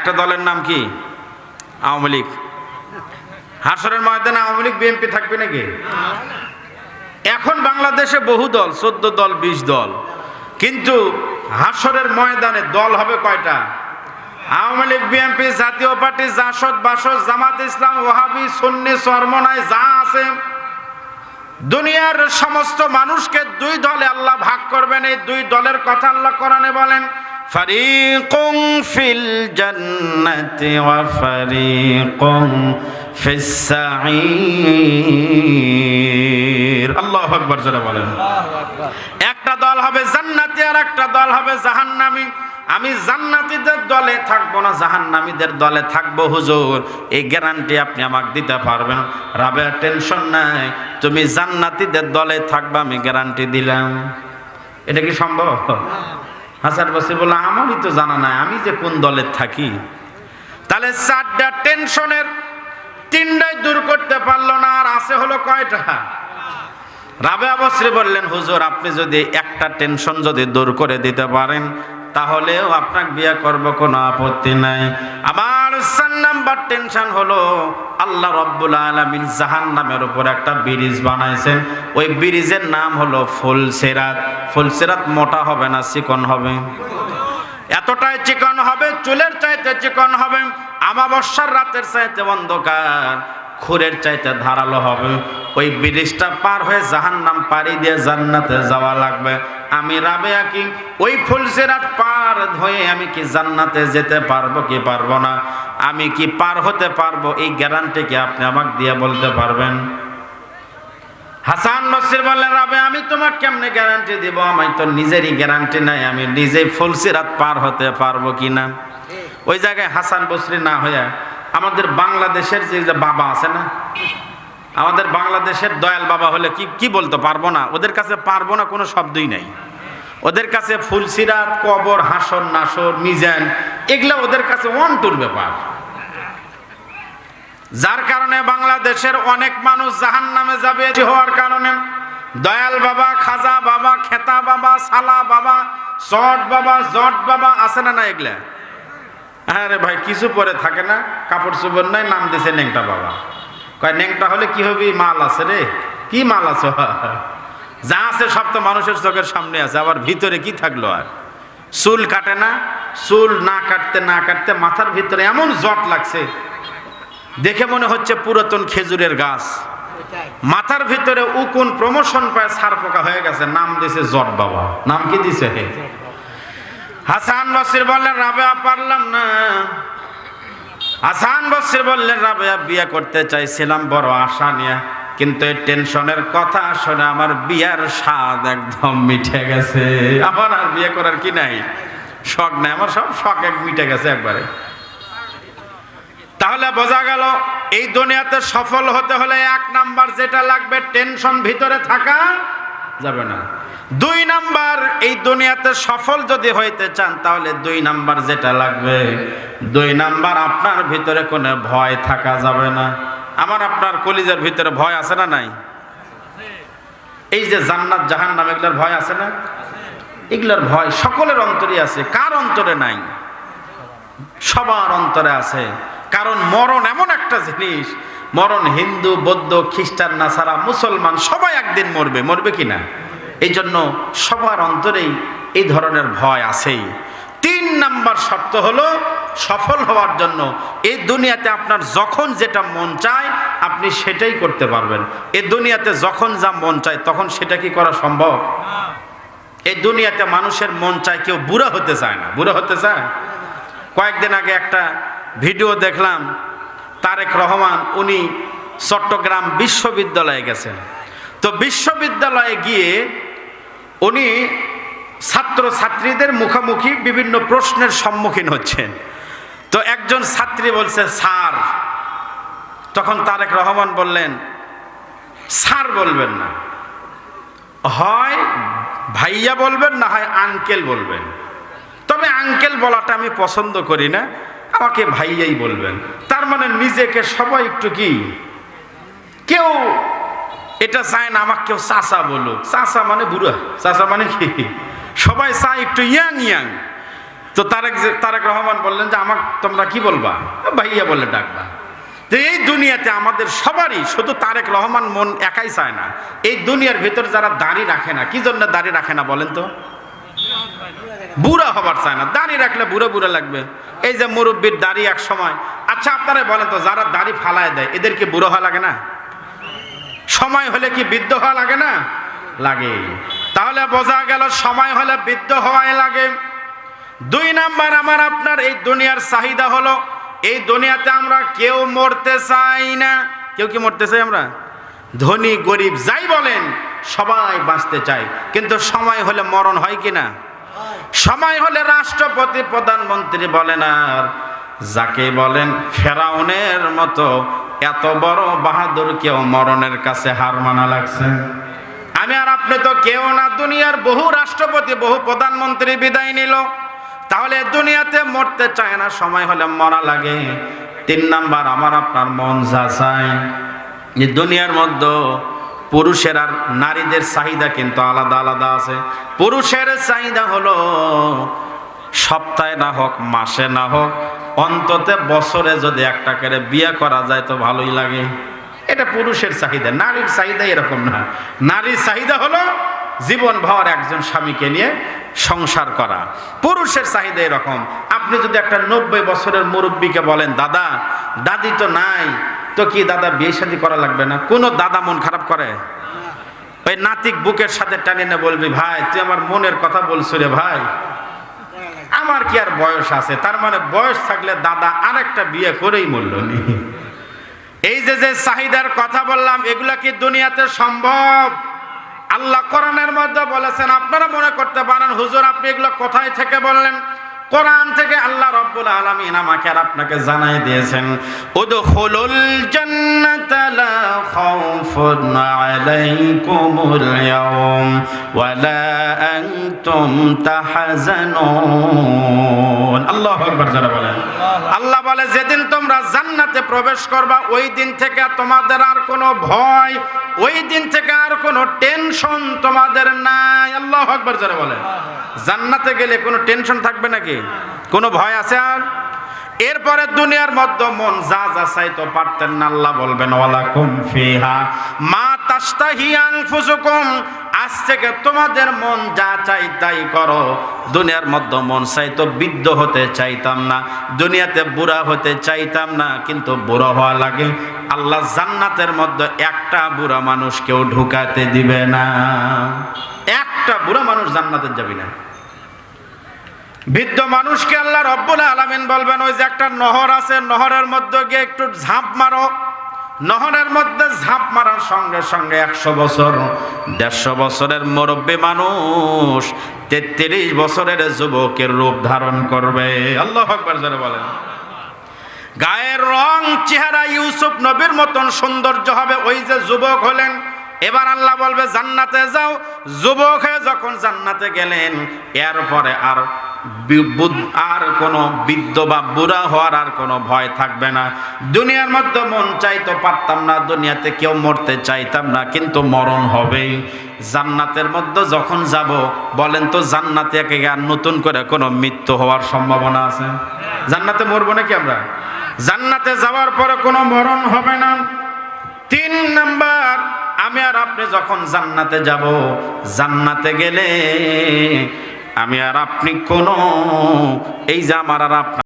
একটা দলের নাম কি? আওয়ামী লীগ। হাসরের ময়দানে আওয়ামী লীগ বিএনপি থাকবে নাকি? এখন বাংলাদেশে বহু দল, 14 দল 20 দল, কিন্তু হাসরের ময়দানে দল হবে কয়টা? আওয়ামী লীগ, বিএনপি, জাতীয় পার্টি, জাসদ, বাসদ, জামাত ইসলাম, ওয়াহাবি, সুন্নি, চরমনাই যা আছে, দুনিয়ার সমস্ত মানুষকে দুই দলে আল্লাহ ভাগ করবেন। এই দুই দলের কথা আল্লাহ কোরআনে বলেন, ফারিকুম ফিল জান্নাতি ওয়া ফারিকুম ফিস সাঈর। আল্লাহু আকবার জোরে বলেন। একটা দল হবে জান্নাতি আর একটা দল হবে জাহান্নামী। আমি জান্নাতীদের দলে থাকবো না, জাহান্নামীদের দলে থাকবো হুজুর, এই গ্যারান্টি আপনি আমাকে দিতে পারবেন? রাবেয়া টেনশন নাই, তুমি জান্নাতীদের দলে থাকবা, আমি গ্যারান্টি দিলাম। এটা কি সম্ভব? হাসান বসরি বলল, আমারই তো জানা নাই আমি যে কোন দলে থাকি। তাহলে 4টা টেনশনের 3টাই দূর করতে পারলো না, আর আছে হলো কয়টা? রাবেয়া বসরি বললেন, হুজুর আপনি যদি একটা টেনশন যদি দূর করে দিতে পারেন তাহলেও আপনাকে বিয়ে করব, কোনো আপত্তি নাই। আমার 4 নাম্বার টেনশন হলো আল্লাহ রাব্বুল আলামিন জাহান্নামের উপর একটা ব্রিজ বানাইছেন, ওই ব্রিজের নাম হলো ফুলসিরাত। ফুলসিরাত মোটা হবে না চিকন হবে? এতটাই চিকন হবে, চুলের চাইতে চিকন হবে, আমাবস্যার রাতের চাইতে অন্ধকার, খুরের চাইতে ধারালো হবে। ওই ব্রিজটা পার হয়ে জাহান্নাম পাড়ি দিয়ে জান্নাতে যাওয়া লাগবে। আমি রাবেয়া কি ওই ফুলসিরাত পার হয়ে আমি কি জান্নাতে যেতে পারবো কি পারবো না? আমি কি পার হতে পারবো? এই গ্যারান্টি কি আপনি আমাকে দিয়ে বলতে পারবেন? হাসান বসরি বললেন, রাবেয়া আমি তোমাকে কেমনে গ্যারান্টি দিব? আমি তো নিজেরই গ্যারান্টি নাই, আমি নিজেই ফুলসিরাত পার হতে পারবো কিনা। ওই জায়গায় হাসান বসরি না হইয়া আমাদের বাংলাদেশের যে বাবা আছে না, আমাদের বাংলাদেশের দয়াল বাবা হলে কি বলতে পারবো না? ওদের কাছে পারবো না কোনো শব্দই নাই। ওদের কাছে ফুলসিরাত, কবর, হাসর নাসর, মিজান এগুলা ওদের কাছে অন্টুর ব্যাপার। যার কারণে বাংলাদেশের অনেক মানুষ জাহান্নামে যাবে হওয়ার কারণে দয়াল বাবা, খাজা বাবা, খেতা বাবা, সালা বাবা, চট বাবা, জট বাবা আছে না? না এগুলা? আরে ভাই কিছু পরে থাকে না, কাপড় চোপড় নাই, নাম দিছে ন্যাংটা বাবা। কয় ন্যাংটা হলে কি হবে? মাল আছে রে। কি মাল আছে? যা আছে সব তো মানুষের চোখের সামনে আছে, আবার ভিতরে কি থাকলো? আর চুল কাটে না, চুল না কাটতে না কাটতে মাথার ভিতরে এমন জট লাগছে, দেখে মনে হচ্ছে পুরাতন খেজুরের গাছ। মাথার ভিতরে উকুন প্রমোশন পায়, সার পোকা হয়ে গেছে, নাম দিছে জট বাবা। নাম কি দিছে? হাসান বসরি বললেন, রাবেয়া পারলাম না। হাসান বসরি বললেন, রাবেয়া বিয়ে করতে চাইছিলাম বড় আশা নিয়ে, কিন্তু এই টেনশনের কথা শুনে আমার বিয়ার স্বাদ একদম মিঠে গেছে। আমার আর বিয়ে করার কি নাই, শখ নাই, আমার সব শখ মিটে গেছে একবারে। তাহলে বোঝা গেল এই দুনিয়াতে সফল হতে হলে 1 নাম্বার যেটা লাগবে, টেনশন ভিতরে থাকা যাবে না। 2 নাম্বার, এই দুনিয়াতে সফল যদি হইতে চান তাহলে 2 নাম্বার যেটা লাগবে, 2 নাম্বার আপনার ভিতরে কোনো ভয় থাকা যাবে না। আমার আপনার কলিজার ভিতরে ভয় আছে না নাই? এই যে জান্নাত জাহান্নাম এগুলোর ভয় আছে না? এগুলোর ভয় সকলের অন্তরে আছে। কার অন্তরে নাই? সবার অন্তরে আছে। কারণ মরণ এমন একটা জিনিস, মরণ হিন্দু, বৌদ্ধ, খ্রিস্টান, নাসারা, মুসলমান সবাই একদিন মরবে, মরবে কিনা? এই জন্য সবার অন্তরেই এই ধরনের ভয় আছেই। 3 নাম্বার শর্ত হলো সফল হওয়ার জন্য এই দুনিয়াতে আপনার যখন যেটা মন চায় আপনি সেটাই করতে পারবেন। এই দুনিয়াতে যখন যা মন চায় তখন সেটা কি করা সম্ভব? এই দুনিয়াতে মানুষের মন চায়, কেউ বুড়া হতে চায় না। বুড়া হতে চায়? কয়েকদিন আগে একটা ভিডিও দেখলাম, তারেক রহমান উনি চট্টগ্রাম বিশ্ববিদ্যালয়ে গেছেন। তো বিশ্ববিদ্যালয়ে গিয়ে উনি ছাত্র ছাত্রীদের মুখোমুখি বিভিন্ন প্রশ্নের সম্মুখীন হচ্ছেন। তো একজন ছাত্রী বলছে স্যার, তখন তারেক রহমান বললেন স্যার বলবেন না, হয় ভাইয়া বলবেন না হয় আঙ্কেল বলবেন, তবে আঙ্কেল বলাটা আমি পছন্দ করি না, আমাকে ভাইয়াই বলবেন। তার মানে নিজেকে সবাই একটু কি, কেউ এটা চায় না আমাকে কেউ চাচা বলুক। চাচা মানে বুড়া, চাচা মানে কি, সবাই চায় একটু ইয়াং ইয়াং। তো তারেক রহমান বললেন যে আমাকে তোমরা কি বলবা? ভাইয়া বলে ডাকবা। তো এই দুনিয়াতে আমাদের সবারই, শুধু তারেক রহমান মন একাই চায় না, এই দুনিয়ার ভিতর যারা দাড়ি রাখে না, কি জন্য দাড়ি রাখে না বলেন তো? বুড়া হবার চায় না। দাড়ি রাখলে বুড়ো বুড়ো লাগবে। এই যে মুরব্বীর দাড়ি এক সময়, আচ্ছা আপনারা বলেন তো, যারা দাড়ি ফালায় দেয় এদেরকে বুড়ো হওয়া লাগে না? সময় হলে কি বৃদ্ধ হওয়া লাগে না? লাগে। তাহলে বোঝা গেল সময় হলে বৃদ্ধ হওয়াই লাগে। 2 নাম্বার, আমার আপনার এই দুনিয়ার চাহিদা হলো, এই দুনিয়াতে আমরা কেউ মরতে চাই না। কেউ কি মরতে চাই? আমরা ধনী গরিব যাই বলেন সবাই বাঁচতে চাই, কিন্তু সময় হলে মরণ হয় কি না? সময় হলে রাষ্ট্রপতি প্রধানমন্ত্রী বলেন আর যাকে বলেন ফেরাউনের মতো এত বড় বাহাদুর কেউ মরণের কাছে হার মানা লাগছে। আমি আর আপনি তো কেউ না, দুনিয়ার বহু রাষ্ট্রপতি বহু প্রধানমন্ত্রী বিদায় নিল। তাহলে দুনিয়াতে মরতে চায় না, সময় হলে মরা লাগে। 3 নাম্বার, আমার আপনার মন যা চায়। এই দুনিয়ার মধ্যে পুরুষের আর নারীদের চাহিদা কিন্তু আলাদা আলাদা আছে। পুরুষের চাহিদা হলো সপ্তাহে না হোক, মাসে না হোক, অন্তত বছরে যদি একটা করে বিয়ে করা যায় তো ভালোই লাগে। এটা পুরুষের চাহিদা। নারীর চাহিদা এরকম না। নারীর চাহিদা হলো জীবন ভর একজন স্বামীকে নিয়ে সংসার করা। পুরুষের চাহিদা এরকম। আপনি যদি একটা 90 বছরের মুরব্বীকে বলেন দাদা দাদি তো নাই, তো কি দাদা বিয়ে শাদী করা লাগবে না? কোনো দাদা মন খারাপ করে? ওই নাতিক বুকের সাথে টানে না বলবি ভাই তুই আমার মনের কথা বলছো রে ভাই, আমার কি আর বয়স আছে? তার মানে বয়স থাকলে দাদা আরেকটা বিয়ে করেই মরল নি। এই যে চাহিদার কথা বললাম, এগুলা কি দুনিয়াতে সম্ভব? আল্লাহ কোরআনের মধ্যে বলেছেন। আপনারা মনে করতে পারেন হুজুর আপনি এগুলো কোথায় থেকে বললেন? কোরআন থেকে আল্লাহ রাব্বুল আলামিন আমাকে আর আপনাকে জানাই দিয়েছেন, উদখুলুল জান্নাতা লা খাউফুন আলাইকুমুল ইয়াওম ওয়া লা আনতুম তাহজানুন। আল্লাহু আকবার যারা বলেন। আল্লাহ বলে যেদিন তোমরা জান্নাতে প্রবেশ করবা ওই দিন থেকে তোমাদের আর কোনো ভয়, ওই দিন থেকে আর কোনো টেনশন তোমাদের নাই। আল্লাহু আকবার যারা বলেন। জান্নাতে গেলে কোনো টেনশন থাকবে নাকি? কোনো ভয় আছে আর? এরপরে দুনিয়ার মধ্যে মন যা যা চাইতো পারতেন না, আল্লাহ বলবেন ওয়ালাকুম ফিহা মা তাশতাহি আনফুসুকুম, আজ থেকে তোমাদের মন যা চাই তাই করো। দুনিয়ার মধ্যে মন চাইতো বৃদ্ধ হতে চাইতাম না, দুনিয়াতে বুড়া হতে চাইতাম না, কিন্তু বুড়া হওয়া লাগে। আল্লাহ জান্নাতের মধ্যে একটা বুড়া মানুষ কেউ ঢুকাতে দিবে না। একটা বুড়া মানুষ জান্নাতে যাবে না। বৃদ্ধ মানুষকে আল্লাহ রব্বুল আলামিন বলবেন ওই যে একটা নহর আছে, নহরের মধ্যে গিয়ে একটু ঝাঁপ মারো। নহরের মধ্যে ঝাঁপ মারার সঙ্গে সঙ্গে 100 বছর 150 বছরের মুরব্বী মানুষ 33 বছরের যুবকের রূপ ধারণ করবে। আল্লাহু আকবার জোরে বলেন। গায়ের রং চেহারা ইউসুফ নবীর মতন সৌন্দর্য হবে ওই যে যুবক হলেন। এবার আল্লাহ বলবে জান্নাতে যাও। যুবক হয়ে যখন জান্নাতে গেলেন, এরপরে আর কোনো বৃদ্ধ বা বুড়া হওয়ার আর কোনো ভয় থাকবে না। দুনিয়ার মধ্যে মন চাইতো পারতাম না, দুনিয়াতে কেউ মরতে চাইতাম না, কিন্তু মরণ হবেই। জান্নাতের মধ্যে যখন যাব, বলেন তো জান্নাতে আর নতুন করে কোনো মৃত্যু হওয়ার সম্ভাবনা আছে? জান্নাতে মরবো নাকি আমরা? জান্নাতে যাওয়ার পরে কোনো মরণ হবে না। 3 নাম্বার, আমি আর আপনি যখন জান্নাতে যাব, জান্নাতে গেলে আমি আর আপনি কোনো এই যে আমার আর আপনার